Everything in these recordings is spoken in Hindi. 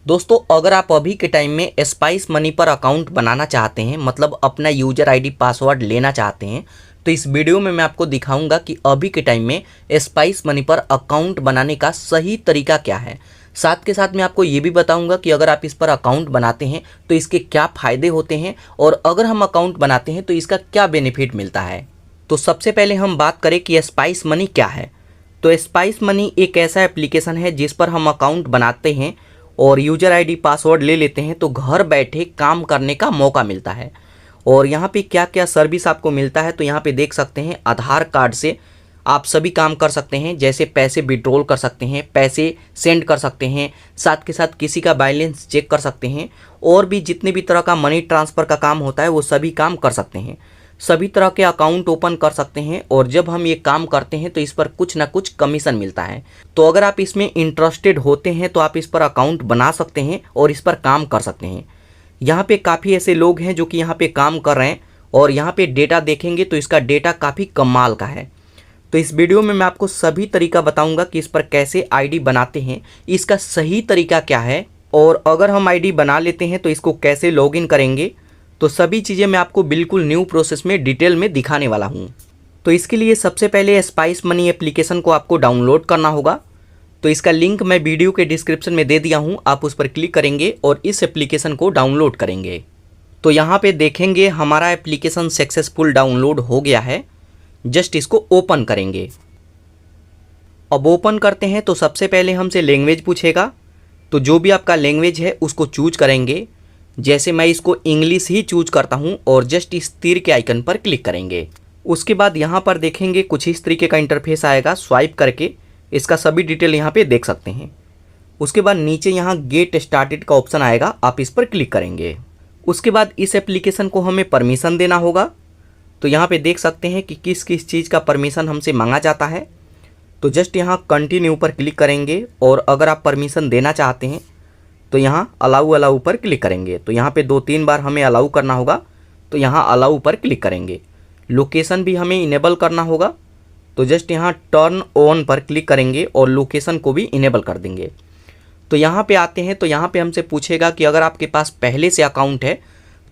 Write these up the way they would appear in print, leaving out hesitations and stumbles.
दोस्तों, अगर आप अभी के टाइम में स्पाइस मनी पर अकाउंट बनाना चाहते हैं, मतलब अपना यूजर आईडी पासवर्ड लेना चाहते हैं, तो इस वीडियो में मैं आपको दिखाऊंगा कि अभी के टाइम में स्पाइस मनी पर अकाउंट बनाने का सही तरीका क्या है। साथ के साथ मैं आपको ये भी बताऊंगा कि अगर आप इस पर अकाउंट बनाते हैं तो इसके क्या फ़ायदे होते हैं, और अगर हम अकाउंट बनाते हैं तो इसका क्या बेनिफिट मिलता है। तो सबसे पहले हम बात करें कि स्पाइस मनी क्या है। तो स्पाइस मनी एक ऐसा एप्लीकेशन है जिस पर हम अकाउंट बनाते हैं और यूजर आईडी पासवर्ड ले लेते हैं, तो घर बैठे काम करने का मौका मिलता है। और यहाँ पे क्या क्या सर्विस आपको मिलता है, तो यहाँ पे देख सकते हैं आधार कार्ड से आप सभी काम कर सकते हैं, जैसे पैसे विड्रॉल कर सकते हैं, पैसे सेंड कर सकते हैं, साथ के साथ किसी का बैलेंस चेक कर सकते हैं, और भी जितने भी तरह का मनी ट्रांसफ़र का काम होता है वो सभी काम कर सकते हैं। सभी तरह के अकाउंट ओपन कर सकते हैं, और जब हम ये काम करते हैं तो इस पर कुछ ना कुछ कमीशन मिलता है। तो अगर आप इसमें इंटरेस्टेड होते हैं तो आप इस पर अकाउंट बना सकते हैं और इस पर काम कर सकते हैं। यहाँ पे काफ़ी ऐसे लोग हैं जो कि यहाँ पे काम कर रहे हैं, और यहाँ पे डेटा देखेंगे तो इसका डेटा काफ़ी कमाल का है। तो इस वीडियो में मैं आपको सभी तरीका बताऊंगा कि इस पर कैसे आईडी बनाते हैं, इसका सही तरीका क्या है, और अगर हम आईडी बना लेते हैं तो इसको कैसे लॉगिन करेंगे। तो सभी चीज़ें मैं आपको बिल्कुल न्यू प्रोसेस में डिटेल में दिखाने वाला हूँ। तो इसके लिए सबसे पहले स्पाइस मनी एप्लीकेशन को आपको डाउनलोड करना होगा। तो इसका लिंक मैं वीडियो के डिस्क्रिप्शन में दे दिया हूँ, आप उस पर क्लिक करेंगे और इस एप्लीकेशन को डाउनलोड करेंगे। तो यहाँ पे देखेंगे हमारा एप्लीकेशन सक्सेसफुल डाउनलोड हो गया है। जस्ट इसको ओपन करेंगे। अब ओपन करते हैं तो सबसे पहले हमसे लैंग्वेज पूछेगा, तो जो भी आपका लैंग्वेज है उसको चूज करेंगे। जैसे मैं इसको इंग्लिश ही चूज करता हूँ, और जस्ट इस तीर के आइकन पर क्लिक करेंगे। उसके बाद यहाँ पर देखेंगे कुछ इस तरीके का इंटरफेस आएगा। स्वाइप करके इसका सभी डिटेल यहाँ पे देख सकते हैं। उसके बाद नीचे यहाँ गेट स्टार्टेड का ऑप्शन आएगा, आप इस पर क्लिक करेंगे। उसके बाद इस एप्लीकेशन को हमें परमिशन देना होगा। तो यहाँ पे देख सकते हैं कि किस किस चीज़ का परमिशन हमसे मांगा जाता है। तो जस्ट यहाँ कंटिन्यू पर क्लिक करेंगे, और अगर आप परमिशन देना चाहते हैं तो यहाँ अलाउ अलाउ पर क्लिक करेंगे। तो यहाँ पे 2-3 बार हमें अलाउ करना होगा, तो यहाँ अलाउ पर क्लिक करेंगे। लोकेशन भी हमें इनेबल करना होगा, तो जस्ट यहाँ टर्न ऑन पर क्लिक करेंगे और लोकेशन को भी इनेबल कर देंगे। तो यहाँ पे आते हैं तो यहाँ पे हमसे पूछेगा कि अगर आपके पास पहले से अकाउंट है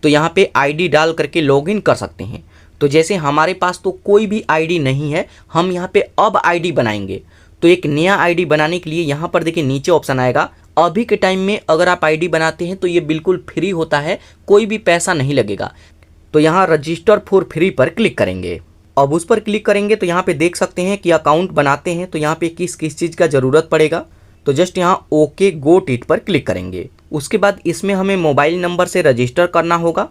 तो यहाँ पे आईडी डाल करके लॉगिन कर सकते हैं। तो जैसे हमारे पास तो कोई भी आईडी नहीं है, हम यहाँ पे अब आईडी बनाएंगे। तो एक नया आईडी बनाने के लिए यहाँ पर देखिए नीचे ऑप्शन आएगा। अभी के टाइम में अगर आप आईडी बनाते हैं तो ये बिल्कुल फ्री होता है, कोई भी पैसा नहीं लगेगा। तो यहाँ रजिस्टर फॉर फ्री पर क्लिक करेंगे। अब उस पर क्लिक करेंगे तो यहाँ पे देख सकते हैं कि अकाउंट बनाते हैं तो यहाँ पे किस किस चीज़ का ज़रूरत पड़ेगा। तो जस्ट यहाँ ओके गोट इट पर क्लिक करेंगे। उसके बाद इसमें हमें मोबाइल नंबर से रजिस्टर करना होगा।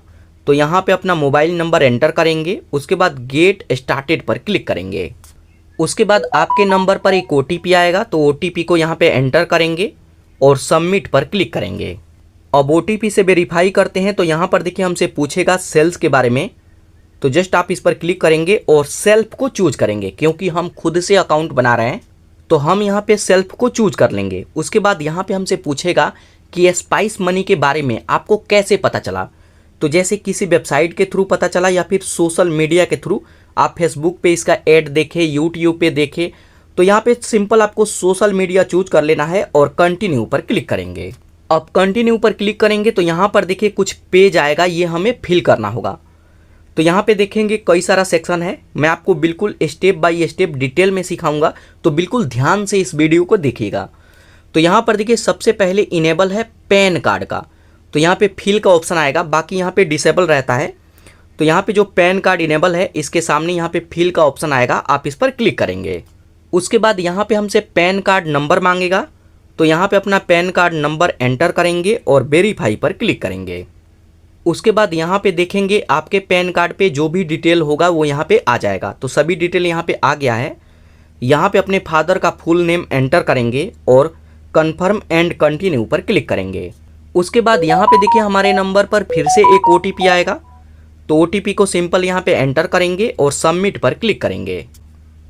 तो यहाँ पे अपना मोबाइल नंबर एंटर करेंगे। उसके बाद गेट स्टार्टेड पर क्लिक करेंगे। उसके बाद आपके नंबर पर एक OTP आएगा, तो OTP को यहाँ पे एंटर करेंगे और सबमिट पर क्लिक करेंगे। अब OTP से वेरीफाई करते हैं तो यहाँ पर देखिए हमसे पूछेगा सेल्स के बारे में। तो जस्ट आप इस पर क्लिक करेंगे और सेल्फ को चूज करेंगे, क्योंकि हम खुद से अकाउंट बना रहे हैं तो हम यहाँ पे सेल्फ को चूज कर लेंगे। उसके बाद यहाँ पे हमसे पूछेगा कि स्पाइस मनी के बारे में आपको कैसे पता चला। तो जैसे किसी वेबसाइट के थ्रू पता चला या फिर सोशल मीडिया के थ्रू, आप फेसबुक पे इसका ऐड देखे, यूट्यूब पे देखे। तो यहाँ पे सिंपल आपको सोशल मीडिया चूज कर लेना है और कंटिन्यू पर क्लिक करेंगे। अब कंटिन्यू पर क्लिक करेंगे तो यहाँ पर देखिए कुछ पेज आएगा, ये हमें फिल करना होगा। तो यहाँ पे देखेंगे कई सारा सेक्शन है, मैं आपको बिल्कुल स्टेप बाय स्टेप डिटेल में सिखाऊंगा, तो बिल्कुल ध्यान से इस वीडियो को देखिएगा। तो यहाँ पर देखिए सबसे पहले इनेबल है पैन कार्ड का। तो यहाँ पे फिल का ऑप्शन आएगा, बाकी यहाँ पे डिसेबल रहता है। तो यहाँ पे जो पैन कार्ड इनेबल है इसके सामने यहाँ पे फिल का ऑप्शन आएगा, आप इस पर क्लिक करेंगे। उसके बाद यहाँ पे हमसे पैन कार्ड नंबर मांगेगा। तो यहाँ पे अपना पैन कार्ड नंबर एंटर करेंगे और वेरीफाई पर क्लिक करेंगे। उसके बाद यहाँ पे देखेंगे आपके पैन कार्ड पे जो भी डिटेल होगा वो यहाँ पे आ जाएगा। तो सभी डिटेल यहाँ पे आ गया है। यहाँ पे अपने फादर का फुल नेम एंटर करेंगे और कन्फर्म एंड कंटिन्यू पर क्लिक करेंगे। उसके बाद यहाँ पे देखिए हमारे नंबर पर फिर से एक OTP आएगा। तो OTP को सिंपल यहाँ पे एंटर करेंगे और सबमिट पर क्लिक करेंगे।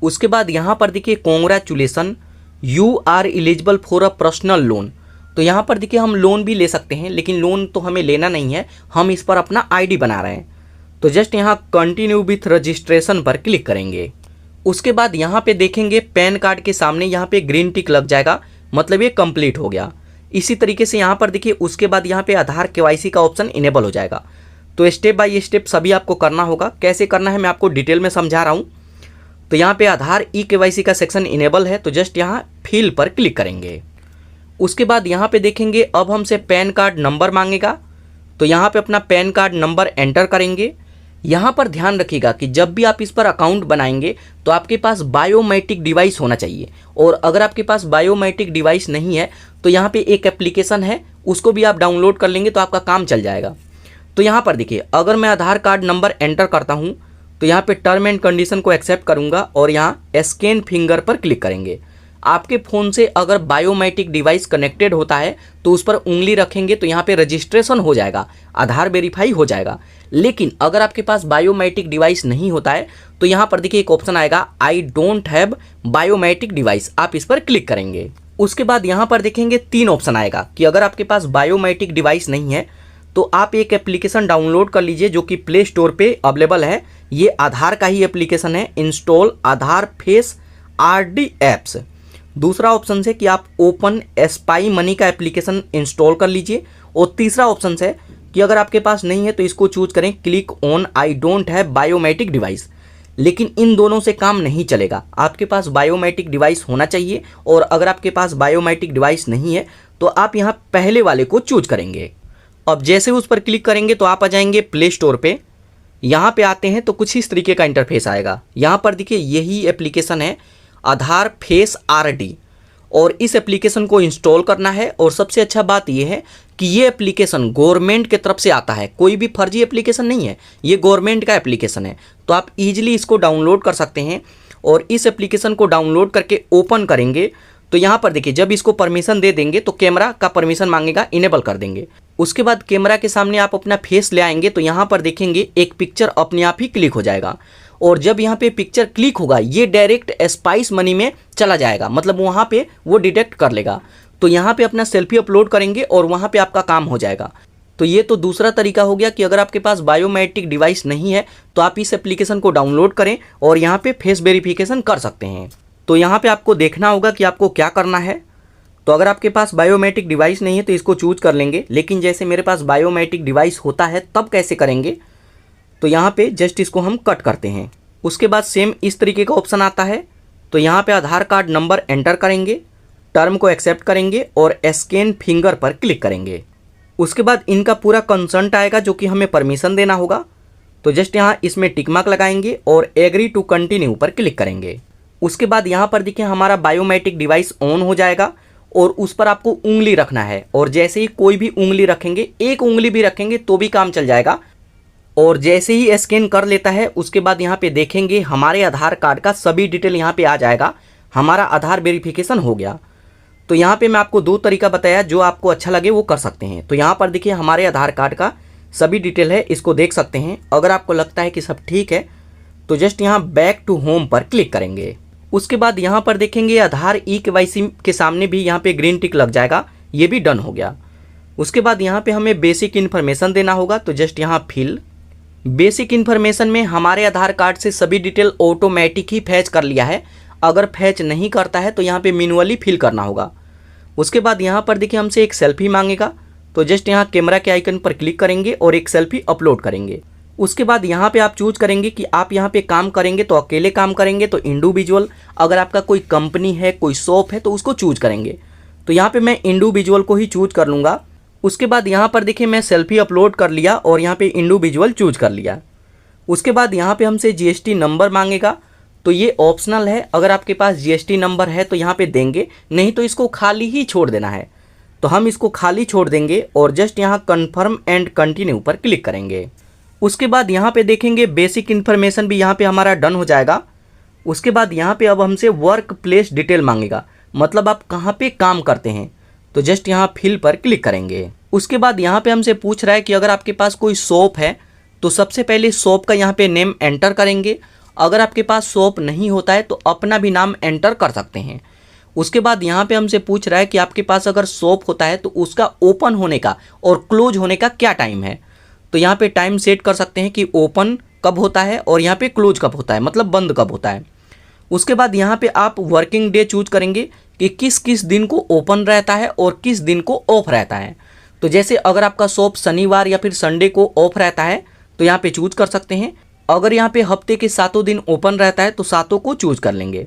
उसके बाद यहाँ पर देखिए congratulation, you are eligible for a personal loan. तो यहाँ पर देखिए हम लोन भी ले सकते हैं, लेकिन लोन तो हमें लेना नहीं है, हम इस पर अपना आईडी बना रहे हैं। तो जस्ट यहाँ कंटिन्यू विथ रजिस्ट्रेशन पर क्लिक करेंगे। उसके बाद यहाँ पे देखेंगे पैन कार्ड के सामने यहाँ पे ग्रीन टिक लग जाएगा, मतलब ये कंप्लीट हो गया। इसी तरीके से यहाँ पर देखिए उसके बाद यहाँ पे आधार केवाईसी का ऑप्शन इनेबल हो जाएगा। तो स्टेप बाय स्टेप सभी आपको करना होगा। कैसे करना है मैं आपको डिटेल में समझा रहा हूँ। तो यहाँ पे आधार ई केवाईसी का सेक्शन इनेबल है, तो जस्ट यहाँ फिल पर क्लिक करेंगे। उसके बाद यहाँ पे देखेंगे अब हमसे पैन कार्ड नंबर मांगेगा, तो यहाँ पे अपना पैन कार्ड नंबर एंटर करेंगे। यहाँ पर ध्यान रखिएगा कि जब भी आप इस पर अकाउंट बनाएंगे तो आपके पास बायोमेट्रिक डिवाइस होना चाहिए, और अगर आपके पास बायोमेट्रिक डिवाइस नहीं है तो यहाँ पे एक एप्लीकेशन है, उसको भी आप डाउनलोड कर लेंगे तो आपका काम चल जाएगा। तो यहाँ पर देखिए अगर मैं आधार कार्ड नंबर एंटर करता हूँ तो यहाँ पे टर्म एंड कंडीशन को एक्सेप्ट करूँगा और यहाँ स्कैन फिंगर पर क्लिक करेंगे। आपके फ़ोन से अगर बायोमेट्रिक डिवाइस कनेक्टेड होता है तो उस पर उंगली रखेंगे तो यहाँ पे रजिस्ट्रेशन हो जाएगा, आधार वेरीफाई हो जाएगा। लेकिन अगर आपके पास बायोमेट्रिक डिवाइस नहीं होता है तो यहाँ पर देखिए एक ऑप्शन आएगा I don't have biometric device, आप इस पर क्लिक करेंगे। उसके बाद यहाँ पर देखेंगे 3 ऑप्शन आएगा कि अगर आपके पास बायोमेट्रिक डिवाइस नहीं है तो आप एक एप्लीकेशन डाउनलोड कर लीजिए जो कि प्ले स्टोर पे अवेलेबल है। ये आधार का ही एप्लीकेशन है, इंस्टॉल आधार फेस आरडी एप्स। दूसरा ऑप्शन है कि आप ओपन स्पाई मनी का एप्लीकेशन इंस्टॉल कर लीजिए, और तीसरा ऑप्शन है कि अगर आपके पास नहीं है तो इसको चूज करें click on I don't have biometric device. लेकिन इन दोनों से काम नहीं चलेगा, आपके पास बायोमेट्रिक डिवाइस होना चाहिए, और अगर आपके पास बायोमेट्रिक डिवाइस नहीं है तो आप यहाँ पहले वाले को चूज करेंगे। अब जैसे उस पर क्लिक करेंगे तो आप आ जाएंगे प्ले स्टोर पे। यहाँ पे आते हैं तो कुछ इस तरीके का इंटरफेस आएगा। यहाँ पर देखिए यही एप्लीकेशन है आधार फेस आरडी, और इस एप्लीकेशन को इंस्टॉल करना है। और सबसे अच्छा बात यह है कि ये एप्लीकेशन गवर्नमेंट की तरफ से आता है, कोई भी फर्जी एप्लीकेशन नहीं है, ये गवर्नमेंट का एप्लीकेशन है। तो आप इजीली इसको डाउनलोड कर सकते हैं, और इस एप्लीकेशन को डाउनलोड करके ओपन करेंगे तो यहाँ पर देखिए जब इसको परमिशन दे देंगे तो कैमरा का परमिशन मांगेगा, इनेबल कर देंगे। उसके बाद कैमरा के सामने आप अपना फेस ले आएंगे तो यहाँ पर देखेंगे एक पिक्चर अपने आप ही क्लिक हो जाएगा, और जब यहाँ पे पिक्चर क्लिक होगा ये डायरेक्ट स्पाइस मनी में चला जाएगा, मतलब वहाँ पे वो डिटेक्ट कर लेगा। तो यहाँ पे अपना सेल्फी अपलोड करेंगे और वहाँ पे आपका काम हो जाएगा। तो ये तो दूसरा तरीका हो गया कि अगर आपके पास बायोमेट्रिक डिवाइस नहीं है तो आप इस एप्लीकेशन को डाउनलोड करें और यहाँ पे फेस वेरिफिकेशन कर सकते हैं। तो यहाँ पे आपको देखना होगा कि आपको क्या करना है। तो अगर आपके पास बायोमेट्रिक डिवाइस नहीं है तो इसको चूज कर लेंगे, लेकिन जैसे मेरे पास बायोमेट्रिक डिवाइस होता है तब कैसे करेंगे, तो यहाँ पे जस्ट इसको हम कट करते हैं। उसके बाद सेम इस तरीके का ऑप्शन आता है, तो यहाँ पे आधार कार्ड नंबर एंटर करेंगे, टर्म को एक्सेप्ट करेंगे और स्कैन फिंगर पर क्लिक करेंगे। उसके बाद इनका पूरा कंसेंट आएगा जो कि हमें परमिशन देना होगा। तो जस्ट यहाँ इसमें टिक मार्क लगाएंगे और एग्री टू कंटिन्यू पर क्लिक करेंगे। उसके बाद यहाँ पर देखिए हमारा बायोमेट्रिक डिवाइस ऑन हो जाएगा और उस पर आपको उंगली रखना है, और जैसे ही कोई भी उंगली रखेंगे, एक उंगली भी रखेंगे तो भी काम चल जाएगा। और जैसे ही स्कैन कर लेता है उसके बाद यहाँ पे देखेंगे हमारे आधार कार्ड का सभी डिटेल यहाँ पे आ जाएगा, हमारा आधार वेरिफिकेशन हो गया। तो यहाँ पे मैं आपको 2 तरीका बताया, जो आपको अच्छा लगे वो कर सकते हैं। तो यहाँ पर देखिए हमारे आधार कार्ड का सभी डिटेल है, इसको देख सकते हैं। अगर आपको लगता है कि सब ठीक है तो जस्ट यहाँ बैक टू होम पर क्लिक करेंगे। उसके बाद यहाँ पर देखेंगे आधार ई केवाईसी के सामने भी यहाँ पे ग्रीन टिक लग जाएगा, ये भी डन हो गया। उसके बाद यहाँ पे हमें बेसिक इन्फॉर्मेशन देना होगा, तो जस्ट यहाँ फिल। बेसिक इन्फॉर्मेशन में हमारे आधार कार्ड से सभी डिटेल ऑटोमेटिक ही फैच कर लिया है, अगर फैच नहीं करता है तो यहाँ पे मैन्युअली फिल करना होगा। उसके बाद यहाँ पर देखिए हमसे एक सेल्फी मांगेगा, तो जस्ट यहाँ कैमरा के आइकन पर क्लिक करेंगे और एक सेल्फी अपलोड करेंगे। उसके बाद यहाँ पे आप चूज करेंगे कि आप यहाँ पे काम करेंगे तो अकेले काम करेंगे तो इंडिविजुअल, अगर आपका कोई कंपनी है, कोई शॉप है तो उसको चूज करेंगे। तो यहाँ पे मैं इंडिविजुअल को ही चूज कर लूँगा। उसके बाद यहाँ पर देखिए मैं सेल्फी अपलोड कर लिया और यहाँ पे इंडिविजुअल चूज कर लिया। उसके बाद यहाँ पे हमसे जीएसटी नंबर मांगेगा, तो ये ऑप्शनल है, अगर आपके पास जीएसटी नंबर है तो यहाँ पे देंगे, नहीं तो इसको खाली ही छोड़ देना है। तो हम इसको खाली छोड़ देंगे और जस्ट यहाँ कन्फर्म एंड कंटिन्यू पर क्लिक करेंगे। उसके बाद यहाँ पे देखेंगे बेसिक इन्फॉर्मेशन भी यहाँ पे हमारा डन हो जाएगा। उसके बाद यहाँ पे अब हमसे वर्क प्लेस डिटेल मांगेगा, मतलब आप कहाँ पे काम करते हैं, तो जस्ट यहाँ फिल पर क्लिक करेंगे। उसके बाद यहाँ पे हमसे पूछ रहा है कि अगर आपके पास कोई शॉप है तो सबसे पहले शॉप का यहाँ पे नेम एंटर करेंगे। अगर आपके पास शॉप नहीं होता है तो अपना भी नाम एंटर कर सकते हैं। उसके बाद यहाँ पे हमसे पूछ रहा है कि आपके पास अगर शॉप होता है तो उसका ओपन होने का और क्लोज होने का क्या टाइम है, तो यहाँ पे टाइम सेट कर सकते हैं कि ओपन कब होता है और यहाँ पे क्लोज कब होता है, मतलब बंद कब होता है। उसके बाद यहाँ पे आप वर्किंग डे चूज करेंगे कि किस किस दिन को ओपन रहता है और किस दिन को ऑफ रहता है। तो जैसे अगर आपका शॉप शनिवार या फिर संडे को ऑफ रहता है तो यहाँ पे चूज कर सकते हैं। अगर यहाँ पे हफ्ते के 7 दिन ओपन रहता है तो 7 को चूज कर लेंगे।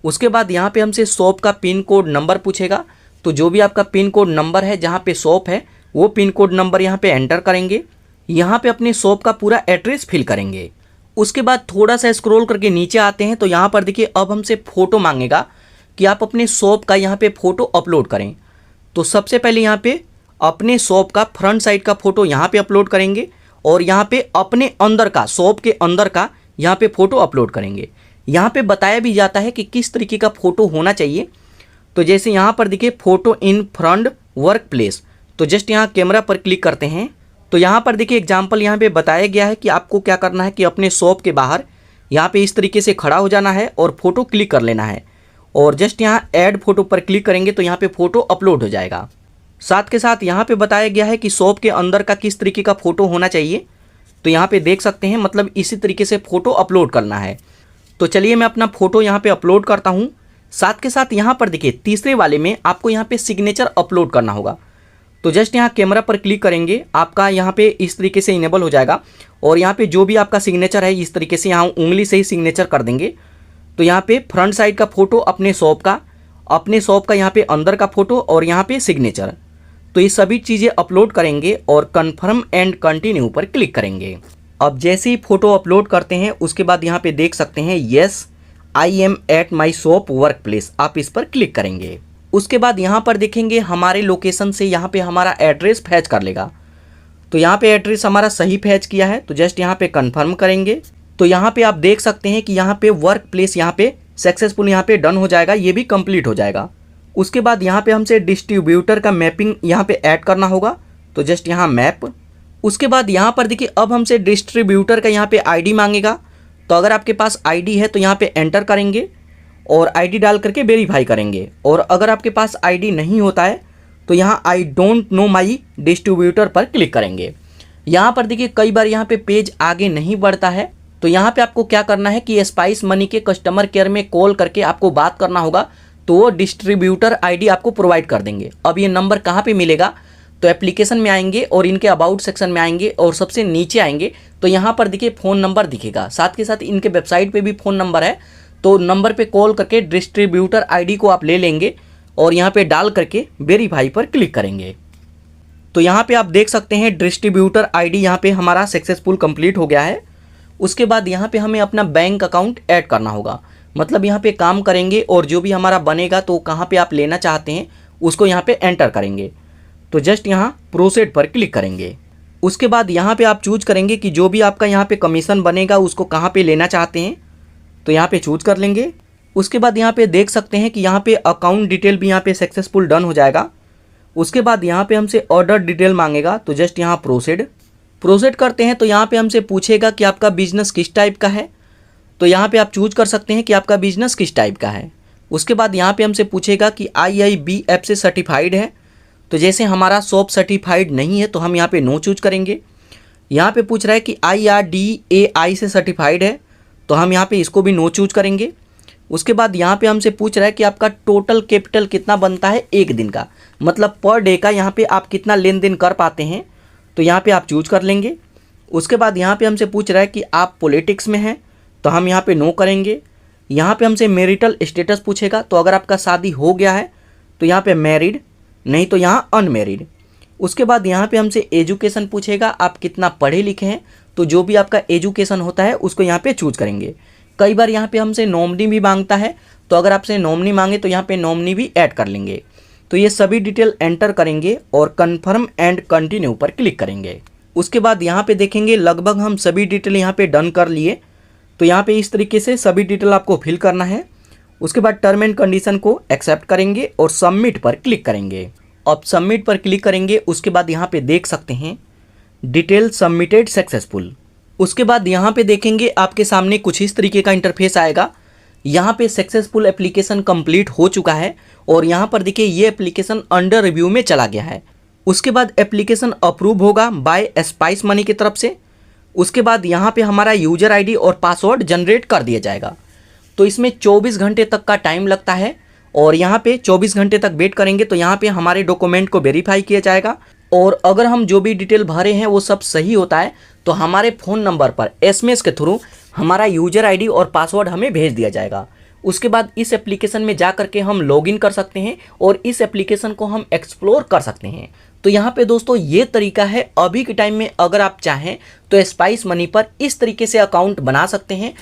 उसके बाद यहाँ पे हमसे शॉप का पिन कोड नंबर पूछेगा, तो जो भी आपका पिन कोड नंबर है जहाँ पे शॉप है वो पिन कोड नंबर यहाँ पे एंटर करेंगे। यहाँ पे अपने शॉप का पूरा एड्रेस फिल करेंगे। उसके बाद थोड़ा सा स्क्रॉल करके नीचे आते हैं तो यहाँ पर देखिए अब हमसे फ़ोटो मांगेगा कि आप अपने शॉप का यहाँ पे फ़ोटो अपलोड करें। तो सबसे पहले यहाँ पे अपने शॉप का फ्रंट साइड का फ़ोटो यहाँ पे अपलोड करेंगे और यहाँ पे अपने अंदर का, शॉप के अंदर का यहाँ पे फ़ोटो अपलोड करेंगे। यहाँ पे बताया भी जाता है कि किस तरीके का फ़ोटो होना चाहिए। तो जैसे यहाँ पर देखिए photo in front work place, तो जस्ट यहाँ कैमरा पर क्लिक करते हैं तो यहाँ पर देखिए एग्जाम्पल यहाँ पे बताया गया है कि आपको क्या करना है कि अपने शॉप के बाहर यहाँ पे इस तरीके से खड़ा हो जाना है और फ़ोटो क्लिक कर लेना है और जस्ट यहाँ ऐड फोटो पर क्लिक करेंगे तो यहाँ पे फ़ोटो अपलोड हो जाएगा। साथ के साथ यहाँ पे बताया गया है कि शॉप के अंदर का किस तरीके का फ़ोटो होना चाहिए। तो यहाँ पे देख सकते हैं, मतलब इसी तरीके से फ़ोटो अपलोड करना है। तो चलिए मैं अपना फ़ोटो यहाँ पे अपलोड करता हूँ। साथ के साथ यहाँ पर देखिए तीसरे वाले में आपको यहाँ पे सिग्नेचर अपलोड करना होगा। तो जस्ट यहाँ कैमरा पर क्लिक करेंगे, आपका यहाँ पे इस तरीके से इनेबल हो जाएगा और यहाँ पे जो भी आपका सिग्नेचर है इस तरीके से यहाँ उंगली से ही सिग्नेचर कर देंगे। तो यहाँ पे फ्रंट साइड का फ़ोटो अपने शॉप का यहाँ पे अंदर का फ़ोटो और यहाँ पे सिग्नेचर, तो ये सभी चीज़ें अपलोड करेंगे और कन्फर्म एंड कंटिन्यू पर क्लिक करेंगे। अब जैसे ही फ़ोटो अपलोड करते हैं उसके बाद यहाँ पे देख सकते हैं yes I am at my shop work place, आप इस पर क्लिक करेंगे। उसके बाद यहाँ पर देखेंगे हमारे लोकेशन से यहाँ पे हमारा एड्रेस फैच कर लेगा। तो यहाँ पे एड्रेस हमारा सही फैच किया है तो जस्ट यहाँ पे कंफर्म करेंगे। तो यहाँ पे आप देख सकते हैं कि यहाँ पे वर्क प्लेस यहाँ पे सक्सेसफुल यहाँ पे डन हो जाएगा, ये भी कंप्लीट हो जाएगा। उसके बाद यहाँ पे हमसे डिस्ट्रीब्यूटर का मैपिंग यहाँ पे ऐड करना होगा, तो जस्ट यहाँ मैप। उसके बाद यहाँ पर देखिए अब हमसे डिस्ट्रीब्यूटर का यहाँ पे आईडी मांगेगा। तो अगर आपके पास आईडी है तो यहाँ पे एंटर करेंगे और आईडी डाल करके वेरीफाई करेंगे। और अगर आपके पास आईडी नहीं होता है तो यहाँ I don't know my distributor पर क्लिक करेंगे। यहाँ पर देखिए कई बार यहाँ पे पेज आगे नहीं बढ़ता है, तो यहाँ पे आपको क्या करना है कि स्पाइस मनी के कस्टमर केयर में कॉल करके आपको बात करना होगा, तो वो डिस्ट्रीब्यूटर आईडी आपको प्रोवाइड कर देंगे। अब ये नंबर कहाँ पे मिलेगा, तो एप्लीकेशन में आएंगे और इनके अबाउट सेक्शन में आएंगे और सबसे नीचे आएंगे तो यहाँ पर देखिए फ़ोन नंबर दिखेगा। साथ के साथ इनके वेबसाइट पे भी फ़ोन नंबर है, तो नंबर पे कॉल करके डिस्ट्रीब्यूटर आईडी को आप ले लेंगे और यहाँ पे डाल करके वेरीफाई पर क्लिक करेंगे। तो यहाँ पे आप देख सकते हैं डिस्ट्रीब्यूटर आईडी यहाँ पे हमारा सक्सेसफुल कंप्लीट हो गया है। उसके बाद यहाँ पे हमें अपना बैंक अकाउंट ऐड करना होगा, मतलब यहाँ पे काम करेंगे और जो भी हमारा बनेगा तो कहाँ पे आप लेना चाहते हैं उसको यहाँ पे एंटर करेंगे। तो जस्ट यहाँ प्रोसीड पर क्लिक करेंगे। उसके बाद यहाँ पे आप चूज करेंगे कि जो भी आपका यहाँ पे कमीशन बनेगा उसको कहाँ पे लेना चाहते हैं, तो यहाँ पे चूज कर लेंगे। उसके बाद यहाँ पे देख सकते हैं कि यहाँ पे अकाउंट डिटेल भी यहाँ पे सक्सेसफुल डन हो जाएगा। उसके बाद यहाँ पे हमसे ऑर्डर डिटेल मांगेगा, तो जस्ट यहाँ प्रोसीड करते हैं। तो यहाँ पे हमसे पूछेगा कि आपका बिजनेस किस टाइप का है, तो यहाँ पे आप चूज कर सकते हैं कि आपका बिजनेस किस टाइप का है। उसके बाद यहाँ पे हमसे पूछेगा कि IIBF से सर्टिफाइड है, तो जैसे हमारा शॉप सर्टिफाइड नहीं है तो हम यहाँ पे नो चूज करेंगे। यहाँ पे पूछ रहा है कि IRDAI से सर्टिफाइड है, तो हम यहाँ पे इसको भी नो चूज करेंगे। उसके बाद यहाँ पे हमसे पूछ रहा है कि आपका टोटल कैपिटल कितना बनता है एक दिन का, मतलब पर डे का यहाँ पे आप कितना लेन देन कर पाते हैं, तो यहाँ पे आप चूज कर लेंगे। उसके बाद यहाँ पे हमसे पूछ रहा है कि आप पॉलिटिक्स में हैं, तो हम यहाँ पे नो करेंगे। यहाँ पे हमसे मैरिटल स्टेटस पूछेगा, तो अगर आपका शादी हो गया है तो यहाँ पे मैरिड, नहीं तो यहाँ अनमैरिड। उसके बाद यहाँ पे हमसे एजुकेशन पूछेगा, आप कितना पढ़े लिखे हैं, तो जो भी आपका एजुकेशन होता है उसको यहाँ पे चूज करेंगे। कई बार यहाँ पे हमसे नॉमिनी भी मांगता है, तो अगर आपसे नॉमिनी मांगे तो यहाँ पे नॉमिनी भी ऐड कर लेंगे। तो ये सभी डिटेल एंटर करेंगे और कन्फर्म एंड कंटिन्यू पर क्लिक करेंगे। उसके बाद यहाँ पे देखेंगे लगभग हम सभी डिटेल यहाँ पे डन कर लिए। तो यहाँ पे इस तरीके से सभी डिटेल आपको फिल करना है। उसके बाद टर्म एंड कंडीशन को एक्सेप्ट करेंगे और सबमिट पर क्लिक करेंगे। अब सबमिट पर क्लिक करेंगे, उसके बाद यहाँ पे देख सकते हैं डिटेल सबमिटेड सक्सेसफुल। उसके बाद यहाँ पे देखेंगे आपके सामने कुछ इस तरीके का इंटरफेस आएगा। यहाँ पे सक्सेसफुल एप्लीकेशन कंप्लीट हो चुका है और यहाँ पर देखिए ये एप्लीकेशन अंडर रिव्यू में चला गया है। उसके बाद एप्लीकेशन अप्रूव होगा बाय स्पाइस मनी की तरफ से। उसके बाद यहाँ पे हमारा यूजर आईडी और पासवर्ड जनरेट कर दिया जाएगा। तो इसमें 24 घंटे तक का टाइम लगता है और यहाँ पे 24 घंटे तक वेट करेंगे तो यहाँ पे हमारे डॉक्यूमेंट को वेरीफाई किया जाएगा और अगर हम जो भी डिटेल भरे हैं वो सब सही होता है तो हमारे फ़ोन नंबर पर एसएमएस के थ्रू हमारा यूजर आईडी और पासवर्ड हमें भेज दिया जाएगा। उसके बाद इस एप्लीकेशन में जा करके हम लॉगिन कर सकते हैं और इस एप्लीकेशन को हम एक्सप्लोर कर सकते हैं। तो यहाँ पे दोस्तों ये तरीका है, अभी के टाइम में अगर आप चाहें तो स्पाइस मनी पर इस तरीके से अकाउंट बना सकते हैं।